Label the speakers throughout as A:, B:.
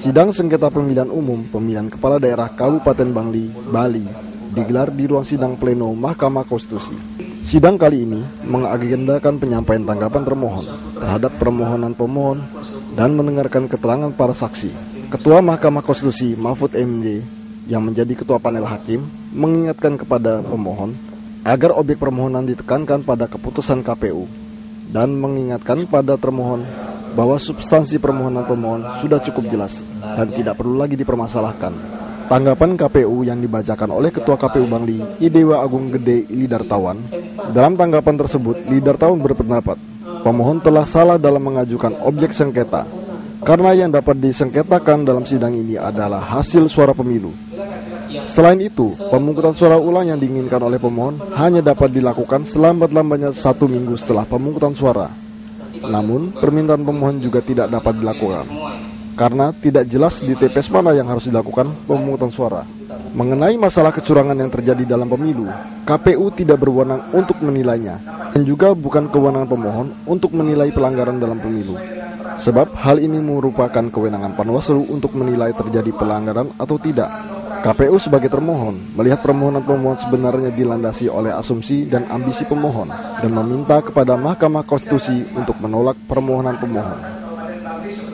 A: Sidang sengketa pemilihan umum pemilihan kepala daerah Kabupaten Bangli, Bali digelar di ruang sidang pleno Mahkamah Konstitusi. Sidang kali ini mengagendakan penyampaian tanggapan termohon terhadap permohonan pemohon dan mendengarkan keterangan para saksi. Ketua Mahkamah Konstitusi Mahfud MD yang menjadi ketua panel hakim mengingatkan kepada pemohon agar objek permohonan ditekankan pada keputusan KPU dan mengingatkan pada termohon bahwa substansi permohonan pemohon sudah cukup jelas dan tidak perlu lagi dipermasalahkan. Tanggapan KPU yang dibacakan oleh Ketua KPU Bangli, Idewa Agung Gede Lidartawan. Dalam tanggapan tersebut, Lidartawan berpendapat pemohon telah salah dalam mengajukan objek sengketa karena yang dapat disengketakan dalam sidang ini adalah hasil suara pemilu. Selain itu, pemungutan suara ulang yang diinginkan oleh pemohon hanya dapat dilakukan selambat-lambatnya 1 minggu setelah pemungutan suara. Namun, permintaan pemohon juga tidak dapat dilakukan karena tidak jelas di TPS mana yang harus dilakukan pemungutan suara. Mengenai masalah kecurangan yang terjadi dalam pemilu, KPU tidak berwenang untuk menilainya dan juga bukan kewenangan pemohon untuk menilai pelanggaran dalam pemilu. Sebab hal ini merupakan kewenangan Panwaslu untuk menilai terjadi pelanggaran atau tidak. KPU sebagai termohon melihat permohonan pemohon sebenarnya dilandasi oleh asumsi dan ambisi pemohon dan meminta kepada Mahkamah Konstitusi untuk menolak permohonan pemohon.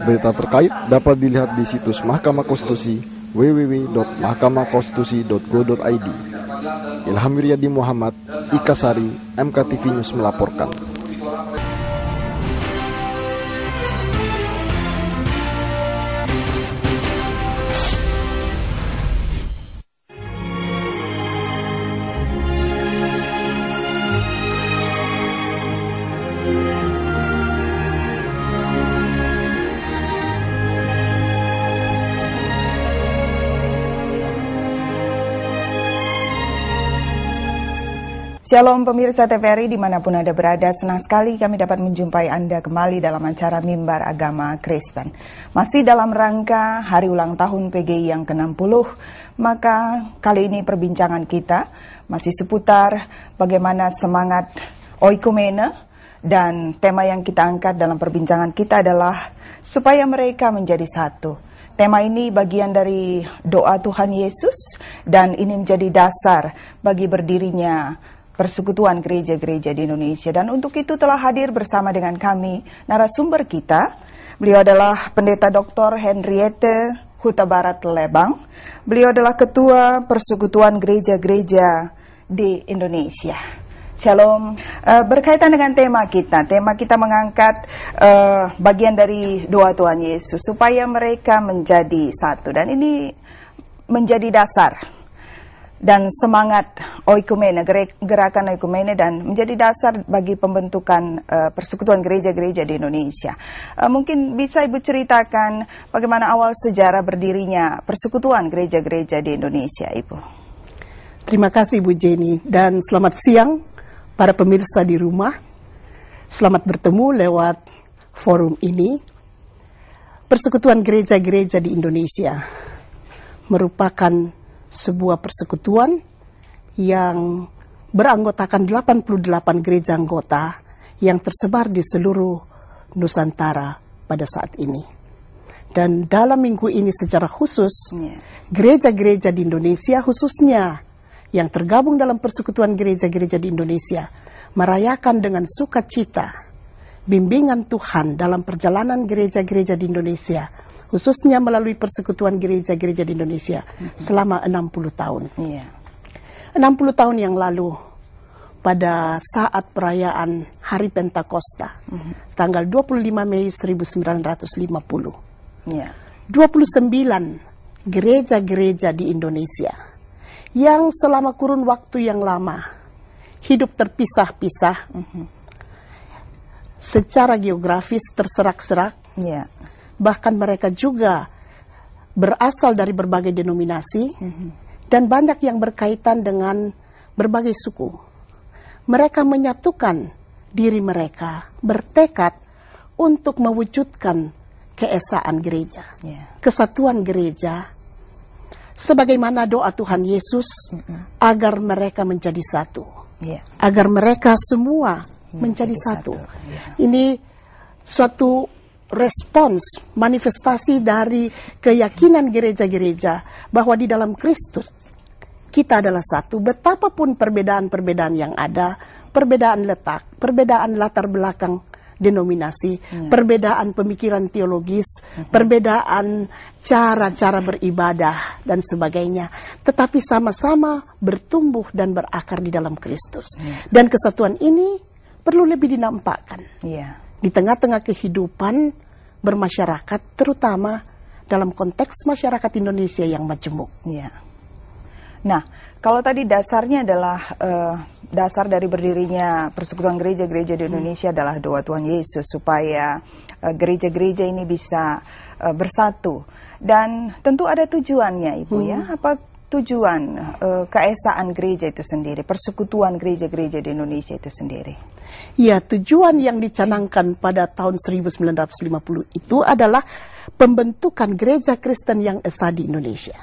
A: Berita terkait dapat dilihat di situs Mahkamah Konstitusi www.mahkamahkonstitusi.go.id. Ilham Wiryadi Muhammad, Ika Sari, MKTV News melaporkan.
B: Shalom pemirsa TVRI dimanapun Anda berada, senang sekali kami dapat menjumpai Anda kembali dalam acara Mimbar Agama Kristen. Masih dalam rangka hari ulang tahun PGI yang ke-60, maka kali ini perbincangan kita masih seputar bagaimana semangat oikumene, dan tema yang kita angkat dalam perbincangan kita adalah supaya mereka menjadi satu. Tema ini bagian dari doa Tuhan Yesus dan ini menjadi dasar bagi berdirinya Persekutuan Gereja-Gereja di Indonesia. Dan untuk itu telah hadir bersama dengan kami narasumber kita. Beliau adalah Pendeta Dr. Henriette Huta Barat Lebang. Beliau adalah Ketua Persekutuan Gereja-Gereja di Indonesia. Shalom. Berkaitan dengan tema kita mengangkat bagian dari doa Tuhan Yesus supaya mereka menjadi satu. Dan ini menjadi dasar dan semangat oikumene, gerakan oikumene, dan menjadi dasar bagi pembentukan persekutuan gereja-gereja di Indonesia. Mungkin bisa Ibu ceritakan bagaimana awal sejarah berdirinya persekutuan gereja-gereja di Indonesia, Ibu.
C: Terima kasih Bu Jenny, dan selamat siang para pemirsa di rumah. Selamat bertemu lewat forum ini. Persekutuan gereja-gereja di Indonesia merupakan sebuah persekutuan yang beranggotakan 88 gereja anggota yang tersebar di seluruh Nusantara pada saat ini. Dan dalam minggu ini secara khusus, gereja-gereja di Indonesia khususnya yang tergabung dalam persekutuan gereja-gereja di Indonesia merayakan dengan sukacita bimbingan Tuhan dalam perjalanan gereja-gereja di Indonesia, khususnya melalui persekutuan gereja-gereja di Indonesia selama 60 tahun. 60 tahun yang lalu, pada saat perayaan Hari Pentakosta, tanggal 25 Mei 1950, 29 gereja-gereja di Indonesia yang selama kurun waktu yang lama hidup terpisah-pisah, secara geografis terserak-serak, bahkan mereka juga berasal dari berbagai denominasi dan banyak yang berkaitan dengan berbagai suku. Mereka menyatukan diri mereka, bertekad untuk mewujudkan keesaan gereja, kesatuan gereja, sebagaimana doa Tuhan Yesus agar mereka menjadi satu, agar mereka semua menjadi satu. Ini suatu respons, manifestasi dari keyakinan gereja-gereja bahwa di dalam Kristus kita adalah satu. Betapapun perbedaan-perbedaan yang ada, perbedaan letak, perbedaan latar belakang denominasi, perbedaan pemikiran teologis, perbedaan cara-cara beribadah dan sebagainya, tetapi sama-sama bertumbuh dan berakar di dalam Kristus. Dan kesatuan ini perlu lebih dinampakkan di tengah-tengah kehidupan bermasyarakat, terutama dalam konteks masyarakat Indonesia yang majemuk.
B: Nah, kalau tadi dasarnya adalah dasar dari berdirinya Persekutuan Gereja-Gereja di Indonesia adalah doa Tuhan Yesus supaya gereja-gereja ini bisa bersatu, dan tentu ada tujuannya, Ibu ya. Apa tujuan keesaan gereja itu sendiri, Persekutuan Gereja-Gereja di Indonesia itu sendiri?
C: Ya, tujuan yang dicanangkan pada tahun 1950 itu adalah pembentukan gereja Kristen yang esa di Indonesia.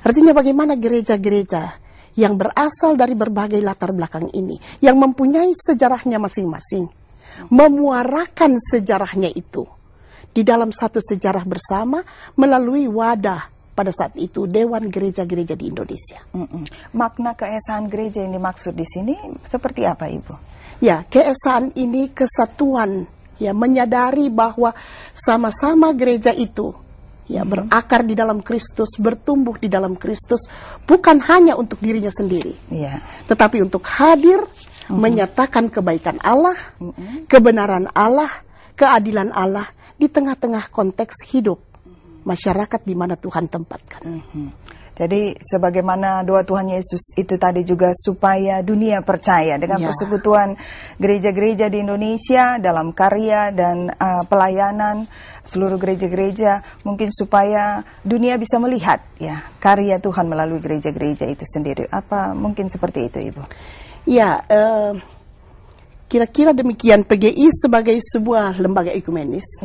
C: Artinya bagaimana gereja-gereja yang berasal dari berbagai latar belakang ini, yang mempunyai sejarahnya masing-masing, memuarakan sejarahnya itu di dalam satu sejarah bersama melalui wadah pada saat itu Dewan Gereja-Gereja di Indonesia.
B: Makna keesaan gereja yang dimaksud di sini seperti apa, Ibu?
C: Ya, keesaan ini kesatuan, ya, menyadari bahwa sama-sama gereja itu berakar di dalam Kristus, bertumbuh di dalam Kristus, bukan hanya untuk dirinya sendiri, tetapi untuk hadir menyatakan kebaikan Allah, kebenaran Allah, keadilan Allah di tengah-tengah konteks hidup masyarakat di mana Tuhan tempatkan.
B: Jadi sebagaimana doa Tuhan Yesus itu tadi juga supaya dunia percaya dengan persekutuan gereja-gereja di Indonesia dalam karya dan pelayanan seluruh gereja-gereja, mungkin supaya dunia bisa melihat karya Tuhan melalui gereja-gereja itu sendiri. Apa mungkin seperti itu, Ibu?
C: Ya, kira-kira demikian. PGI sebagai sebuah lembaga ekumenis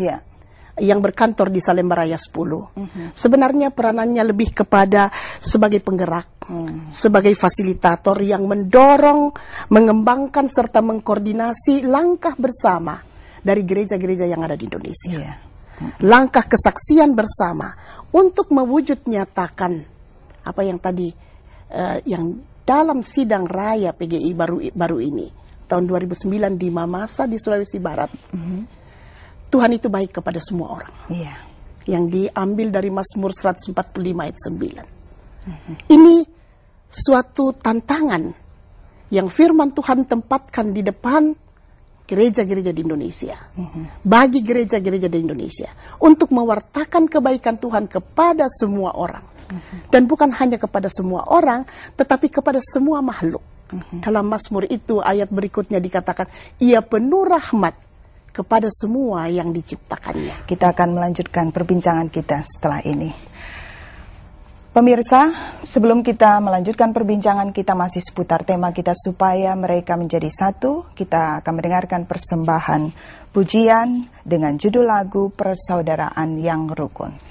C: yang berkantor di Salemba Raya 10. Sebenarnya peranannya lebih kepada sebagai penggerak, sebagai fasilitator yang mendorong, mengembangkan serta mengkoordinasi langkah bersama dari gereja-gereja yang ada di Indonesia. Langkah kesaksian bersama untuk mewujud nyatakan apa yang tadi yang dalam sidang raya PGI baru ini tahun 2009 di Mamasa di Sulawesi Barat. Tuhan itu baik kepada semua orang. Yang diambil dari Mazmur 145 ayat 9. Ini suatu tantangan yang firman Tuhan tempatkan di depan gereja-gereja di Indonesia. Bagi gereja-gereja di Indonesia untuk mewartakan kebaikan Tuhan kepada semua orang. Dan bukan hanya kepada semua orang, tetapi kepada semua makhluk. Dalam Mazmur itu ayat berikutnya dikatakan, Ia penuh rahmat kepada semua yang diciptakannya.
B: Kita akan melanjutkan perbincangan kita setelah ini. Pemirsa, sebelum kita melanjutkan perbincangan kita masih seputar tema kita supaya mereka menjadi satu, kita akan mendengarkan persembahan pujian dengan judul lagu Persaudaraan yang Rukun.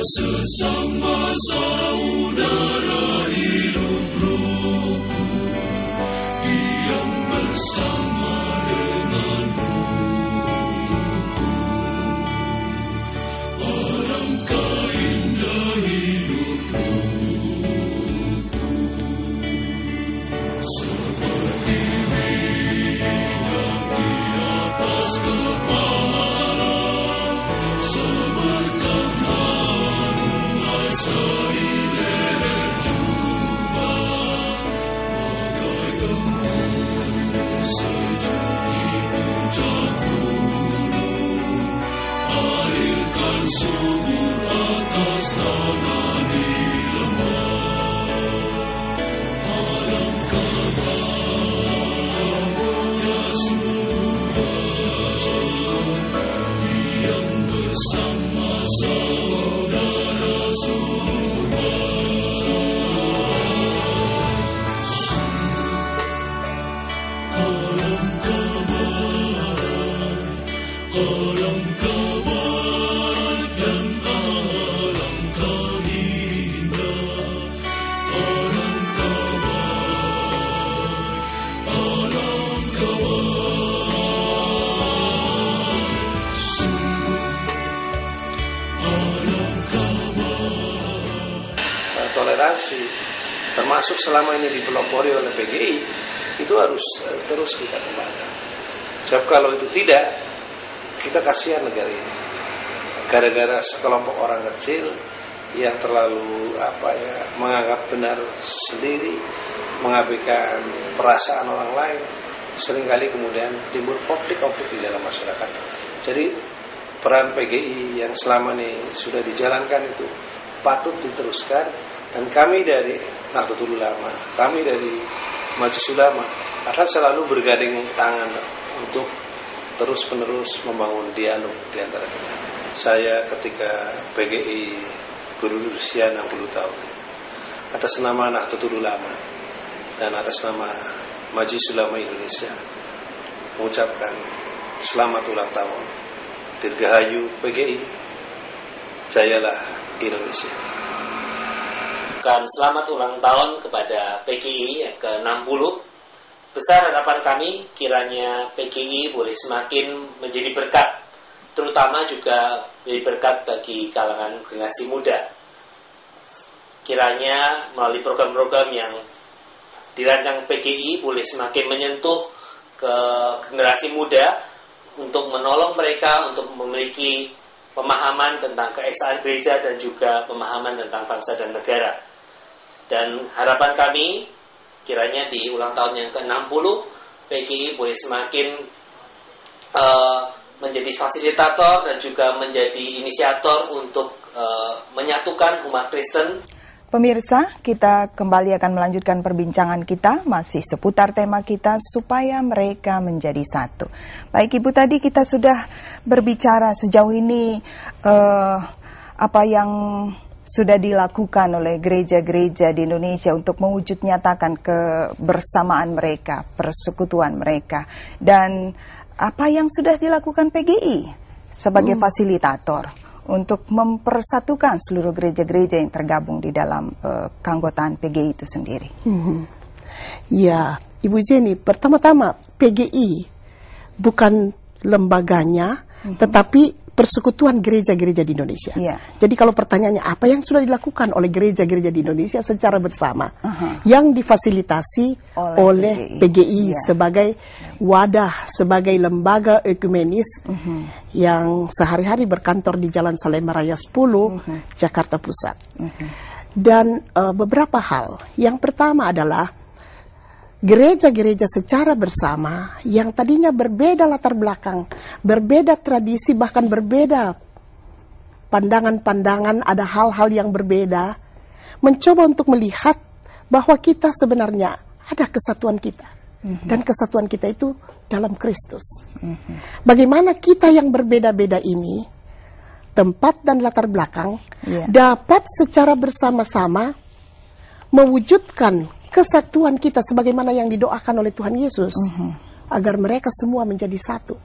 D: Sesama saudara hidup rukun, diam bersama dengan rukun. Alangkah indah hidup rukun, seperti minyak di atas kepala, sebarkan sari leju
E: toleransi, termasuk selama ini dipelopori oleh PGI, itu harus terus kita kembangkan. Sebab kalau itu tidak, kita kasihan negara ini. Gara-gara sekelompok orang kecil yang terlalu menganggap benar sendiri, mengabaikan perasaan orang lain, seringkali kemudian timbul konflik-konflik di dalam masyarakat. Jadi peran PGI yang selama ini sudah dijalankan itu patut diteruskan, dan kami dari Nahdlatul Ulama, kami dari Majelis Ulama akan selalu bergandeng tangan untuk terus-menerus membangun dialog di antara kita. Saya ketika PGI berusia 60 tahun, atas nama Nahdlatul Ulama dan atas nama Majelis Ulama Indonesia mengucapkan selamat ulang tahun. Dirgahayu PGI, jayalah Indonesia.
F: Selamat ulang tahun kepada PGI yang ke-60. Besar harapan kami kiranya PGI boleh semakin menjadi berkat, terutama juga menjadi berkat bagi kalangan generasi muda. Kiranya melalui program-program yang dirancang PGI boleh semakin menyentuh ke generasi muda untuk menolong mereka untuk memiliki pemahaman tentang keesaan gereja dan juga pemahaman tentang bangsa dan negara. Dan harapan kami kiranya di ulang tahun yang ke-60 PGI boleh semakin menjadi fasilitator dan juga menjadi inisiator untuk menyatukan umat Kristen.
B: Pemirsa, kita kembali akan melanjutkan perbincangan kita masih seputar tema kita supaya mereka menjadi satu. Baik Ibu, tadi kita sudah berbicara sejauh ini apa yang sudah dilakukan oleh gereja-gereja di Indonesia untuk mewujud nyatakan kebersamaan mereka, persekutuan mereka, dan apa yang sudah dilakukan PGI sebagai fasilitator untuk mempersatukan seluruh gereja-gereja yang tergabung di dalam keanggotaan PGI itu sendiri.
C: Ya, Ibu Jenny, pertama-tama PGI bukan lembaganya, tetapi persekutuan gereja-gereja di Indonesia. Jadi kalau pertanyaannya apa yang sudah dilakukan oleh gereja-gereja di Indonesia secara bersama, yang difasilitasi oleh PGI sebagai wadah, sebagai lembaga ekumenis yang sehari-hari berkantor di Jalan Salemba Raya 10, Jakarta Pusat. Dan beberapa hal. Yang pertama adalah gereja-gereja secara bersama yang tadinya berbeda latar belakang, berbeda tradisi, bahkan berbeda pandangan-pandangan, ada hal-hal yang berbeda, mencoba untuk melihat bahwa kita sebenarnya ada kesatuan kita. Dan kesatuan kita itu dalam Kristus. Bagaimana kita yang berbeda-beda ini, tempat dan latar belakang, dapat secara bersama-sama mewujudkan kesatuan kita sebagaimana yang didoakan oleh Tuhan Yesus, agar mereka semua menjadi satu.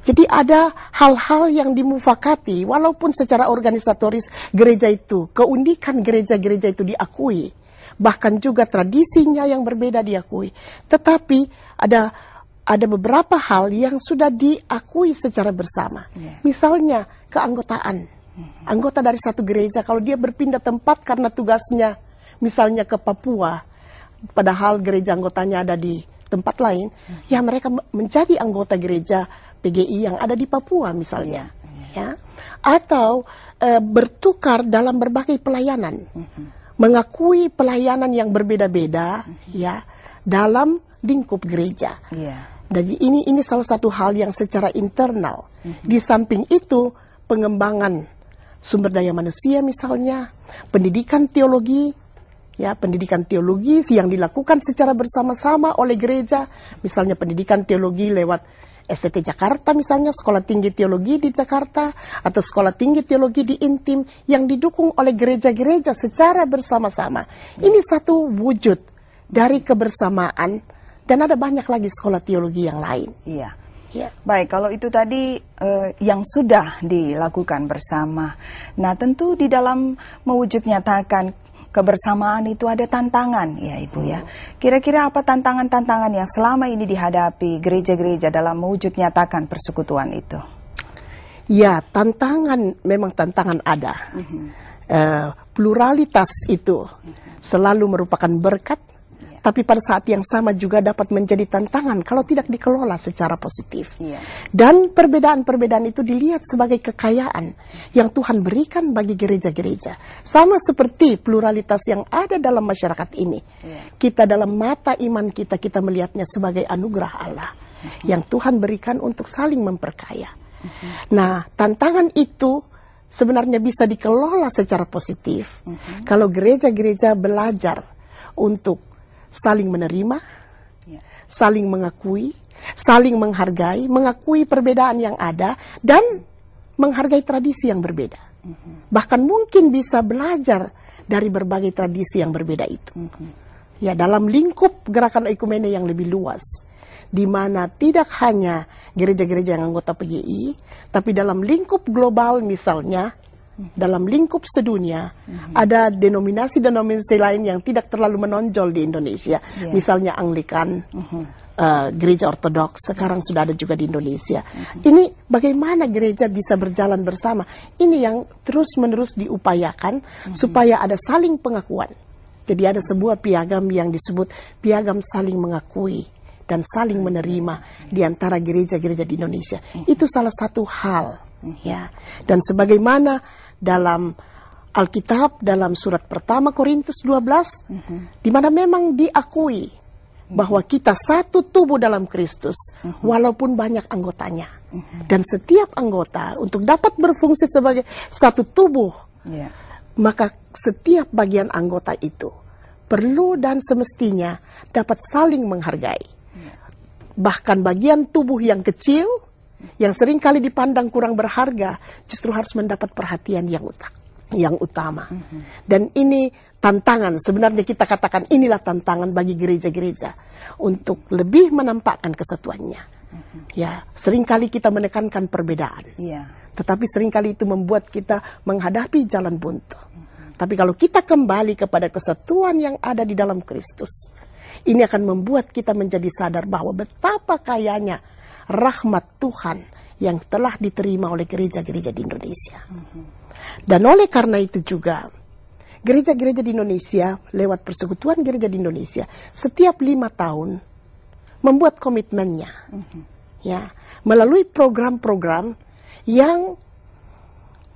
C: Jadi ada hal-hal yang dimufakati, walaupun secara organisatoris gereja itu, keunikan gereja-gereja itu diakui, bahkan juga tradisinya yang berbeda diakui. Tetapi ada beberapa hal yang sudah diakui secara bersama. Misalnya keanggotaan. Anggota dari satu gereja kalau dia berpindah tempat karena tugasnya, misalnya ke Papua, padahal gereja anggotanya ada di tempat lain, ya mereka menjadi anggota gereja PGI yang ada di Papua misalnya, ya, atau bertukar dalam berbagai pelayanan, mengakui pelayanan yang berbeda-beda, ya, dalam lingkup gereja. Jadi ini salah satu hal yang secara internal. Di samping itu pengembangan sumber daya manusia misalnya, pendidikan teologi. Ya, pendidikan teologi yang dilakukan secara bersama-sama oleh gereja, misalnya pendidikan teologi lewat STT Jakarta misalnya, Sekolah Tinggi Teologi di Jakarta, atau Sekolah Tinggi Teologi di Intim yang didukung oleh gereja-gereja secara bersama-sama. Ini satu wujud dari kebersamaan, dan ada banyak lagi sekolah teologi yang lain.
B: Baik, kalau itu tadi yang sudah dilakukan bersama. Nah, tentu di dalam mewujud nyatakan kebersamaan itu ada tantangan, ya Ibu ya. Kira-kira apa tantangan-tantangan yang selama ini dihadapi gereja-gereja dalam mewujud nyatakan persekutuan itu?
C: Ya, tantangan, memang tantangan ada. pluralitas itu selalu merupakan berkat, tapi pada saat yang sama juga dapat menjadi tantangan kalau tidak dikelola secara positif. Dan perbedaan-perbedaan itu dilihat sebagai kekayaan yang Tuhan berikan bagi gereja-gereja. Sama seperti pluralitas yang ada dalam masyarakat ini. Kita dalam mata iman kita melihatnya sebagai anugerah Allah yang Tuhan berikan untuk saling memperkaya. Nah, tantangan itu sebenarnya bisa dikelola secara positif kalau gereja-gereja belajar untuk saling menerima, saling mengakui, saling menghargai, mengakui perbedaan yang ada, dan menghargai tradisi yang berbeda. Bahkan mungkin bisa belajar dari berbagai tradisi yang berbeda itu. Ya, dalam lingkup gerakan ekumene yang lebih luas, di mana tidak hanya gereja-gereja yang anggota PGI, tapi dalam lingkup global misalnya, dalam lingkup sedunia, ada denominasi-denominasi lain yang tidak terlalu menonjol di Indonesia. Misalnya Anglikan, gereja Ortodoks, sekarang sudah ada juga di Indonesia. Ini bagaimana gereja bisa berjalan bersama. Ini yang terus-menerus diupayakan supaya ada saling pengakuan. Jadi ada sebuah piagam yang disebut piagam saling mengakui dan saling menerima di antara gereja-gereja di Indonesia. Itu salah satu hal. Ya. Dan sebagaimana dalam Alkitab, dalam surat pertama Korintus 12, di mana memang diakui bahwa kita satu tubuh dalam Kristus, walaupun banyak anggotanya. Dan setiap anggota untuk dapat berfungsi sebagai satu tubuh, maka setiap bagian anggota itu perlu dan semestinya dapat saling menghargai. Bahkan bagian tubuh yang kecil, yang seringkali dipandang kurang berharga, justru harus mendapat perhatian yang utama. Dan ini tantangan, sebenarnya kita katakan inilah tantangan bagi gereja-gereja untuk lebih menampakkan kesatuannya. Ya, seringkali kita menekankan perbedaan, tetapi seringkali itu membuat kita menghadapi jalan buntu. Tapi kalau kita kembali kepada kesatuan yang ada di dalam Kristus, ini akan membuat kita menjadi sadar bahwa betapa kayanya rahmat Tuhan yang telah diterima oleh gereja-gereja di Indonesia. Dan oleh karena itu juga, gereja-gereja di Indonesia, lewat Persekutuan Gereja di Indonesia, setiap 5 tahun membuat komitmennya. Ya, melalui program-program yang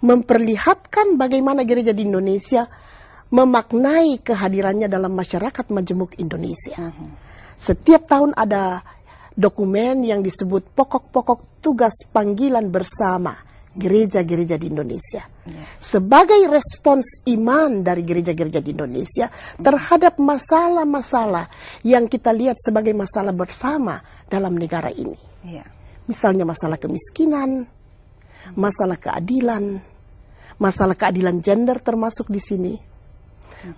C: memperlihatkan bagaimana gereja di Indonesia memaknai kehadirannya dalam masyarakat majemuk Indonesia. Setiap tahun ada dokumen yang disebut pokok-pokok tugas panggilan bersama gereja-gereja di Indonesia. Sebagai respons iman dari gereja-gereja di Indonesia terhadap masalah-masalah yang kita lihat sebagai masalah bersama dalam negara ini. Misalnya masalah kemiskinan, masalah keadilan gender termasuk di sini,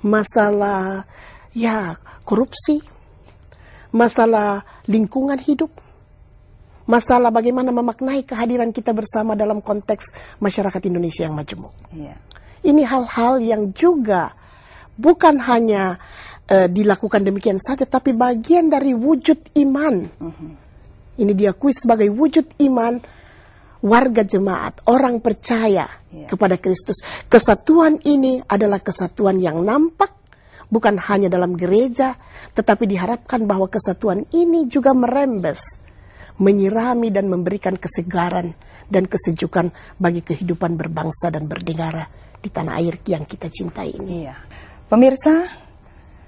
C: masalah korupsi, masalah lingkungan hidup, masalah bagaimana memaknai kehadiran kita bersama dalam konteks masyarakat Indonesia yang majemuk. Ini hal-hal yang juga bukan hanya dilakukan demikian saja, tapi bagian dari wujud iman. Ini diakui sebagai wujud iman warga jemaat, orang percaya kepada Kristus. Kesatuan ini adalah kesatuan yang nampak, bukan hanya dalam gereja, tetapi diharapkan bahwa kesatuan ini juga merembes, menyirami dan memberikan kesegaran dan kesejukan bagi kehidupan berbangsa dan bernegara di tanah air yang kita cintai ini.
B: Pemirsa,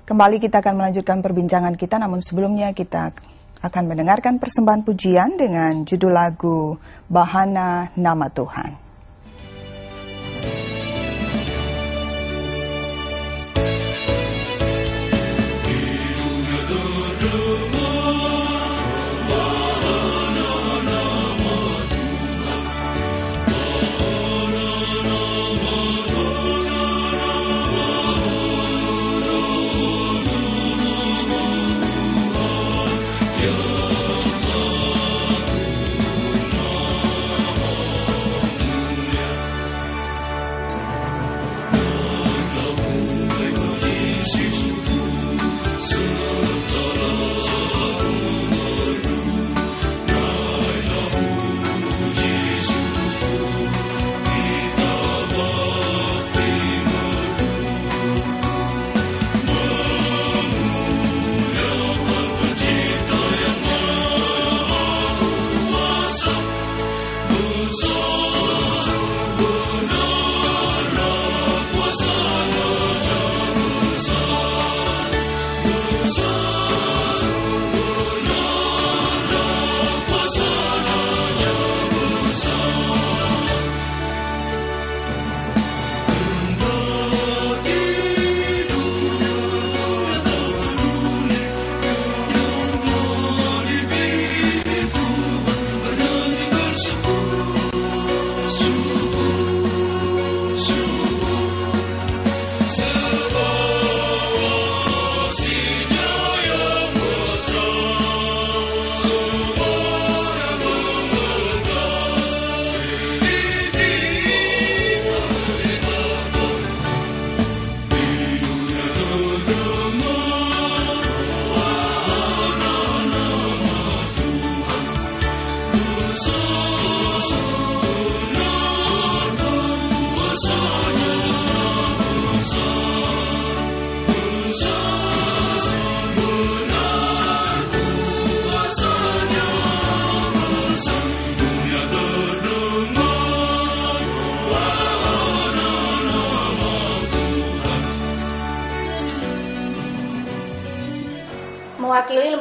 B: kembali kita akan melanjutkan perbincangan kita, namun sebelumnya kita akan mendengarkan persembahan pujian dengan judul lagu Bahana Nama Tuhan.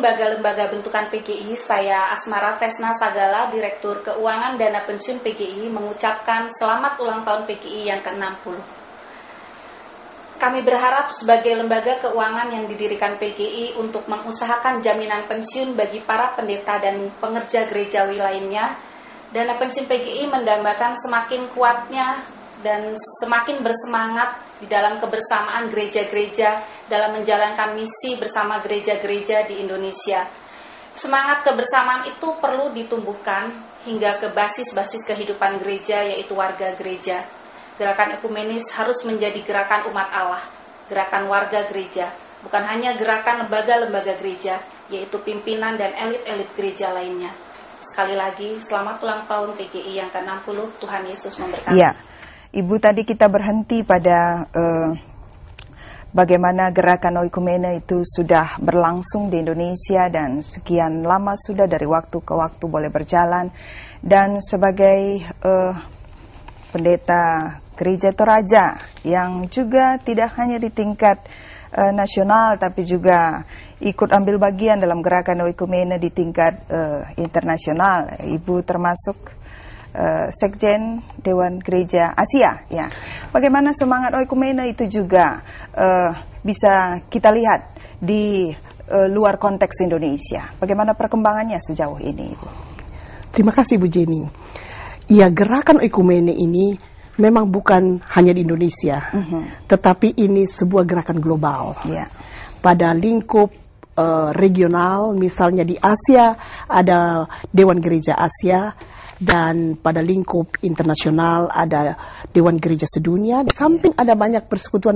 G: lembaga-lembaga bentukan PGI, saya Asmara Vesna Sagala, Direktur Keuangan Dana Pensiun PGI, mengucapkan selamat ulang tahun PGI yang ke-60. Kami berharap sebagai lembaga keuangan yang didirikan PGI untuk mengusahakan jaminan pensiun bagi para pendeta dan pengerja gerejawi lainnya, Dana Pensiun PGI mendambakan semakin kuatnya dan semakin bersemangat di dalam kebersamaan gereja-gereja dalam menjalankan misi bersama gereja-gereja di Indonesia. Semangat kebersamaan itu perlu ditumbuhkan hingga ke basis-basis kehidupan gereja, yaitu warga gereja. Gerakan ekumenis harus menjadi gerakan umat Allah, gerakan warga gereja, bukan hanya gerakan lembaga-lembaga gereja, yaitu pimpinan dan elit-elit gereja lainnya. Sekali lagi, selamat ulang tahun PGI yang ke-60, Tuhan Yesus memberkati.
B: Ya. Ibu, tadi kita berhenti pada bagaimana gerakan oikumene itu sudah berlangsung di Indonesia dan sekian lama sudah dari waktu ke waktu boleh berjalan. Dan sebagai pendeta gereja Toraja yang juga tidak hanya di tingkat nasional tapi juga ikut ambil bagian dalam gerakan oikumene di tingkat internasional. Ibu termasuk Sekjen Dewan Gereja Asia, ya. Bagaimana semangat oikumene itu juga bisa kita lihat di luar konteks Indonesia. Bagaimana perkembangannya sejauh ini, Ibu?
C: Terima kasih Bu Jenny. Ya, gerakan oikumene ini memang bukan hanya di Indonesia, tetapi ini sebuah gerakan global.
B: Ya.
C: Pada lingkup regional, misalnya di Asia ada Dewan Gereja Asia, dan pada lingkup internasional ada Dewan Gereja Sedunia. Di samping ada banyak persekutuan